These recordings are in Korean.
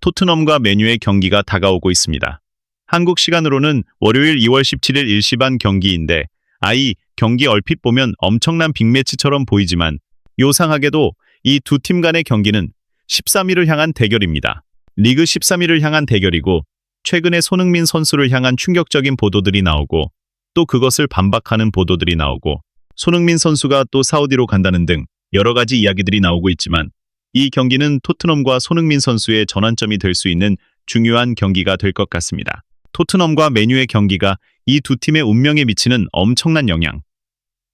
토트넘과 맨유의 경기가 다가오고 있습니다. 한국 시간으로는 월요일 2월 17일 1시 반 경기인데 경기 얼핏 보면 엄청난 빅매치처럼 보이지만 요상하게도 이 두 팀 간의 경기는 13위를 향한 대결입니다. 리그 13위를 향한 대결이고 최근에 손흥민 선수를 향한 충격적인 보도들이 나오고 또 그것을 반박하는 보도들이 나오고 손흥민 선수가 또 사우디로 간다는 등 여러 가지 이야기들이 나오고 있지만 이 경기는 토트넘과 손흥민 선수의 전환점이 될 수 있는 중요한 경기가 될 것 같습니다. 토트넘과 맨유의 경기가 이 두 팀의 운명에 미치는 엄청난 영향.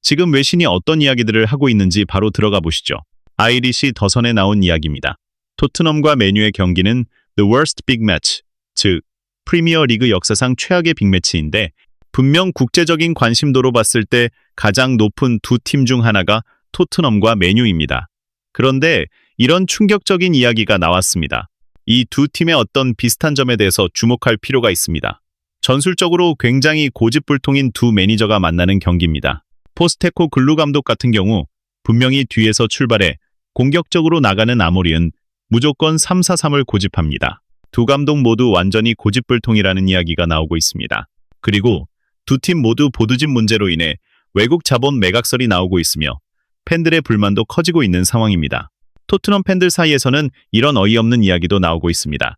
지금 외신이 어떤 이야기들을 하고 있는지 바로 들어가 보시죠. 아이리시 더선에 나온 이야기입니다. 토트넘과 맨유의 경기는 The Worst Big Match, 즉 프리미어 리그 역사상 최악의 빅매치인데 분명 국제적인 관심도로 봤을 때 가장 높은 두 팀 중 하나가 토트넘과 맨유입니다. 그런데 이런 충격적인 이야기가 나왔습니다. 이 두 팀의 어떤 비슷한 점에 대해서 주목할 필요가 있습니다. 전술적으로 굉장히 고집불통인 두 매니저가 만나는 경기입니다. 포스테코글루 감독 같은 경우 분명히 뒤에서 출발해 공격적으로 나가는 아모리은 무조건 3-4-3을 고집합니다. 두 감독 모두 완전히 고집불통이라는 이야기가 나오고 있습니다. 그리고 두 팀 모두 보두진 문제로 인해 외국 자본 매각설이 나오고 있으며 팬들의 불만도 커지고 있는 상황입니다. 토트넘 팬들 사이에서는 이런 어이없는 이야기도 나오고 있습니다.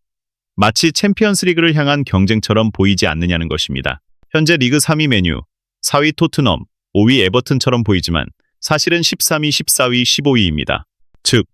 마치 챔피언스리그를 향한 경쟁처럼 보이지 않느냐는 것입니다. 현재 리그 3위 맨유, 4위 토트넘, 5위 에버튼처럼 보이지만 사실은 13위, 14위, 15위입니다. 즉,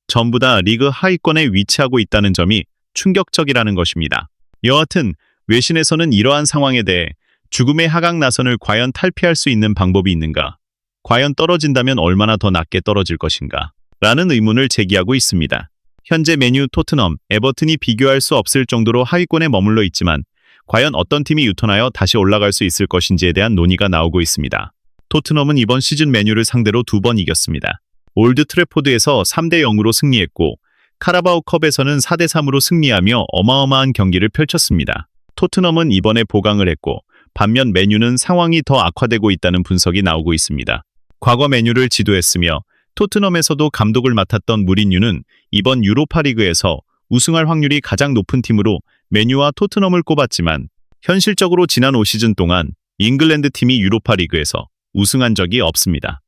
전부 다 리그 하위권에 위치하고 있다는 점이 충격적이라는 것입니다. 여하튼 외신에서는 이러한 상황에 대해 죽음의 하강 나선을 과연 탈피할 수 있는 방법이 있는가? 과연 떨어진다면 얼마나 더 낮게 떨어질 것인가? 라는 의문을 제기하고 있습니다. 현재 맨유, 토트넘, 에버튼이 비교할 수 없을 정도로 하위권에 머물러 있지만 과연 어떤 팀이 유턴하여 다시 올라갈 수 있을 것인지에 대한 논의가 나오고 있습니다. 토트넘은 이번 시즌 맨유를 상대로 2번 이겼습니다. 올드 트래포드에서 3-0으로 승리했고 카라바오컵에서는 4-3으로 승리하며 어마어마한 경기를 펼쳤습니다. 토트넘은 이번에 보강을 했고 반면 맨유는 상황이 더 악화되고 있다는 분석이 나오고 있습니다. 과거 맨유를 지도했으며 토트넘에서도 감독을 맡았던 무린유는 이번 유로파리그에서 우승할 확률이 가장 높은 팀으로 맨유와 토트넘을 꼽았지만 현실적으로 지난 5시즌 동안 잉글랜드 팀이 유로파리그에서 우승한 적이 없습니다.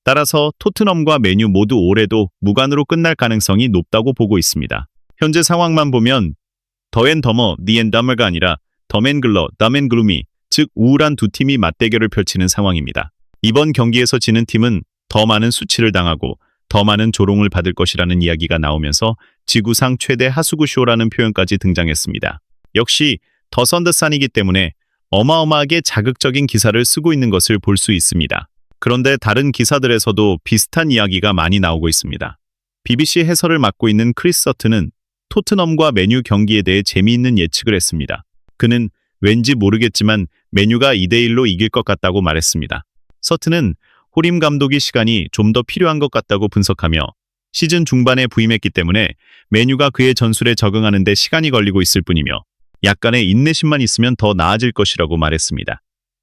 따라서 토트넘과 맨유 모두 올해도 무관으로 끝날 가능성이 높다고 보고 있습니다. 현재 상황만 보면 더앤더머, 니앤다머가 아니라 더맨글러, 다맨글루미, 즉 우울한 두 팀이 맞대결을 펼치는 상황입니다. 이번 경기에서 지는 팀은 더 많은 수치를 당하고 더 많은 조롱을 받을 것이라는 이야기가 나오면서 지구상 최대 하수구쇼라는 표현까지 등장했습니다. 역시 더 선더산이기 때문에 어마어마하게 자극적인 기사를 쓰고 있는 것을 볼 수 있습니다. 그런데 다른 기사들에서도 비슷한 이야기가 많이 나오고 있습니다. BBC 해설을 맡고 있는 크리스 서튼은 토트넘과 맨유 경기에 대해 재미있는 예측을 했습니다. 그는 왠지 모르겠지만 맨유가 2-1로 이길 것 같다고 말했습니다. 서튼은 호림 감독이 시간이 좀 더 필요한 것 같다고 분석하며 시즌 중반에 부임했기 때문에 맨유가 그의 전술에 적응하는 데 시간이 걸리고 있을 뿐이며 약간의 인내심만 있으면 더 나아질 것이라고 말했습니다.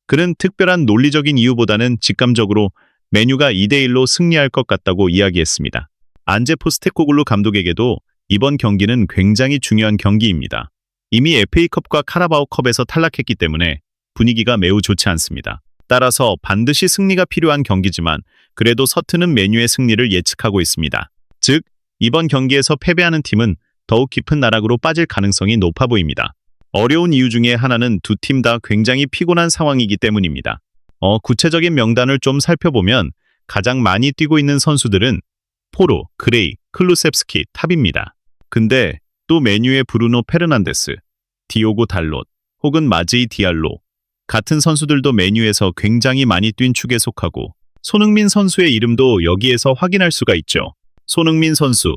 그는 특별한 논리적인 이유보다는 직감적으로 맨유가 2-1로 승리할 것 같다고 이야기했습니다. 안제 포스테코글루 감독에게도 이번 경기는 굉장히 중요한 경기입니다. 이미 FA컵과 카라바오컵에서 탈락했기 때문에 분위기가 매우 좋지 않습니다. 따라서 반드시 승리가 필요한 경기지만 그래도 서튼은 맨유의 승리를 예측하고 있습니다. 즉, 이번 경기에서 패배하는 팀은 더욱 깊은 나락으로 빠질 가능성이 높아 보입니다. 어려운 이유 중에 하나는 두 팀 다 굉장히 피곤한 상황이기 때문입니다. 구체적인 명단을 좀 살펴보면 가장 많이 뛰고 있는 선수들은 포로, 그레이, 클루셉스키, 탑입니다. 근데 또 맨유의 브루노 페르난데스, 디오고 달롯, 혹은 마즈이 디알로 같은 선수들도 맨유에서 굉장히 많이 뛴 축에 속하고 손흥민 선수의 이름도 여기에서 확인할 수가 있죠. 손흥민 선수,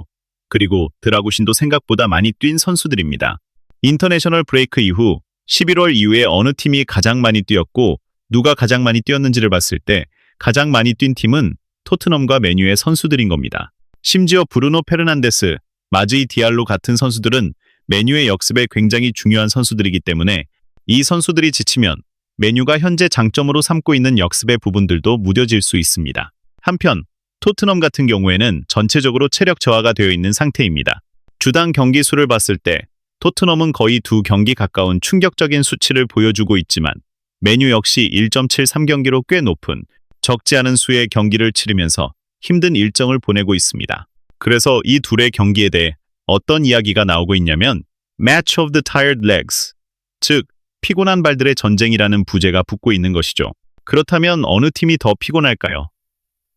그리고 드라구신도 생각보다 많이 뛴 선수들입니다. 인터내셔널 브레이크 이후 11월 이후에 어느 팀이 가장 많이 뛰었고 누가 가장 많이 뛰었는지를 봤을 때 가장 많이 뛴 팀은 토트넘과 맨유의 선수들인 겁니다. 심지어 브루노 페르난데스, 마즈이 디알로 같은 선수들은 맨유의 역습에 굉장히 중요한 선수들이기 때문에 이 선수들이 지치면 맨유가 현재 장점으로 삼고 있는 역습의 부분들도 무뎌질 수 있습니다. 한편 토트넘 같은 경우에는 전체적으로 체력 저하가 되어 있는 상태입니다. 주당 경기 수를 봤을 때 토트넘은 거의 두 경기 가까운 충격적인 수치를 보여주고 있지만 메뉴 역시 1.73경기로 꽤 높은 적지 않은 수의 경기를 치르면서 힘든 일정을 보내고 있습니다. 그래서 이 둘의 경기에 대해 어떤 이야기가 나오고 있냐면 Match of the Tired Legs, 즉 피곤한 발들의 전쟁이라는 부제가 붙고 있는 것이죠. 그렇다면 어느 팀이 더 피곤할까요?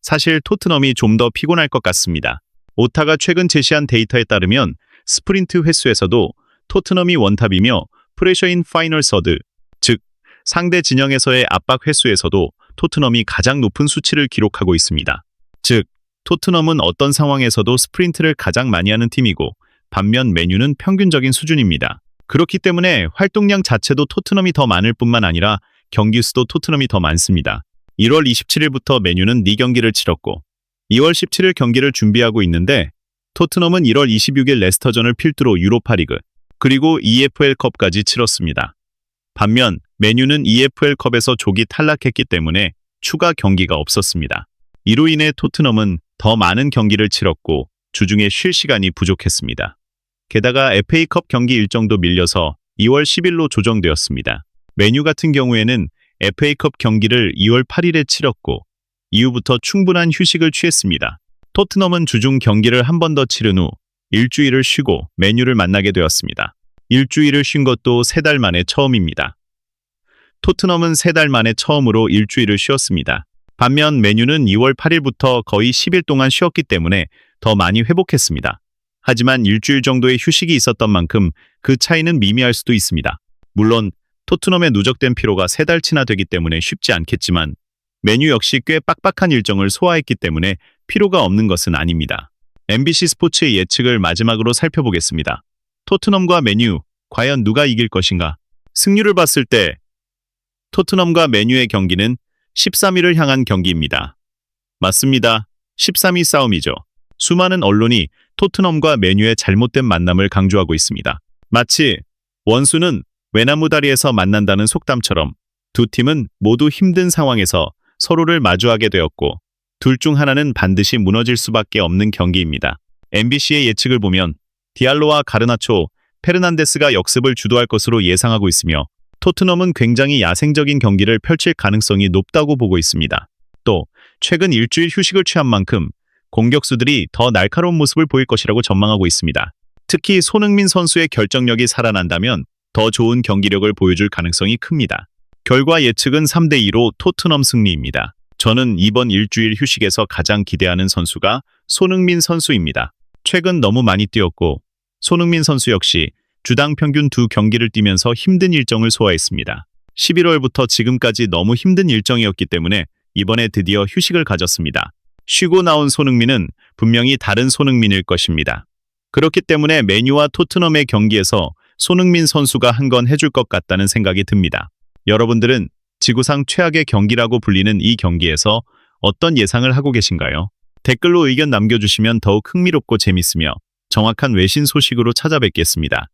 사실 토트넘이 좀 더 피곤할 것 같습니다. 오타가 최근 제시한 데이터에 따르면 스프린트 횟수에서도 토트넘이 원탑이며 프레셔인 파이널 서드, 즉 상대 진영에서의 압박 횟수에서도 토트넘이 가장 높은 수치를 기록하고 있습니다. 즉 토트넘은 어떤 상황에서도 스프린트를 가장 많이 하는 팀이고 반면 메뉴는 평균적인 수준입니다. 그렇기 때문에 활동량 자체도 토트넘이 더 많을 뿐만 아니라 경기 수도 토트넘이 더 많습니다. 1월 27일부터 메뉴는 4경기를 치렀고 2월 17일 경기를 준비하고 있는데 토트넘은 1월 26일 레스터전을 필두로 유로파리그 그리고 EFL컵까지 치렀습니다. 반면 메뉴는 EFL컵에서 조기 탈락했기 때문에 추가 경기가 없었습니다. 이로 인해 토트넘은 더 많은 경기를 치렀고 주중에 쉴 시간이 부족했습니다. 게다가 FA컵 경기 일정도 밀려서 2월 10일로 조정되었습니다. 메뉴 같은 경우에는 FA컵 경기를 2월 8일에 치렀고 이후부터 충분한 휴식을 취했습니다. 토트넘은 주중 경기를 한 번 더 치른 후 일주일을 쉬고 메뉴를 만나게 되었습니다. 일주일을 쉰 것도 3달 만에 처음입니다. 토트넘은 3달 만에 처음으로 일주일을 쉬었습니다. 반면 메뉴는 2월 8일부터 거의 10일 동안 쉬었기 때문에 더 많이 회복했습니다. 하지만 일주일 정도의 휴식이 있었던 만큼 그 차이는 미미할 수도 있습니다. 물론 토트넘의 누적된 피로가 3달치나 되기 때문에 쉽지 않겠지만 메뉴 역시 꽤 빡빡한 일정을 소화했기 때문에 피로가 없는 것은 아닙니다. MBC 스포츠의 예측을 마지막으로 살펴보겠습니다. 토트넘과 메뉴, 과연 누가 이길 것인가? 승률을 봤을 때 토트넘과 메뉴의 경기는 13위를 향한 경기입니다. 맞습니다. 13위 싸움이죠. 수많은 언론이 토트넘과 메뉴의 잘못된 만남을 강조하고 있습니다. 마치 원수는 외나무 다리에서 만난다는 속담처럼 두 팀은 모두 힘든 상황에서 서로를 마주하게 되었고 둘 중 하나는 반드시 무너질 수밖에 없는 경기입니다. MBC의 예측을 보면 디알로와 가르나초, 페르난데스가 역습을 주도할 것으로 예상하고 있으며 토트넘은 굉장히 야생적인 경기를 펼칠 가능성이 높다고 보고 있습니다. 또 최근 일주일 휴식을 취한 만큼 공격수들이 더 날카로운 모습을 보일 것이라고 전망하고 있습니다. 특히 손흥민 선수의 결정력이 살아난다면 더 좋은 경기력을 보여줄 가능성이 큽니다. 결과 예측은 3대2로 토트넘 승리입니다. 저는 이번 일주일 휴식에서 가장 기대하는 선수가 손흥민 선수입니다. 최근 너무 많이 뛰었고 손흥민 선수 역시 주당 평균 2경기를 뛰면서 힘든 일정을 소화했습니다. 11월부터 지금까지 너무 힘든 일정이었기 때문에 이번에 드디어 휴식을 가졌습니다. 쉬고 나온 손흥민은 분명히 다른 손흥민일 것입니다. 그렇기 때문에 메뉴와 토트넘의 경기에서 손흥민 선수가 한 건 해줄 것 같다는 생각이 듭니다. 여러분들은 지구상 최악의 경기라고 불리는 이 경기에서 어떤 예상을 하고 계신가요? 댓글로 의견 남겨주시면 더욱 흥미롭고 재밌으며 정확한 외신 소식으로 찾아뵙겠습니다.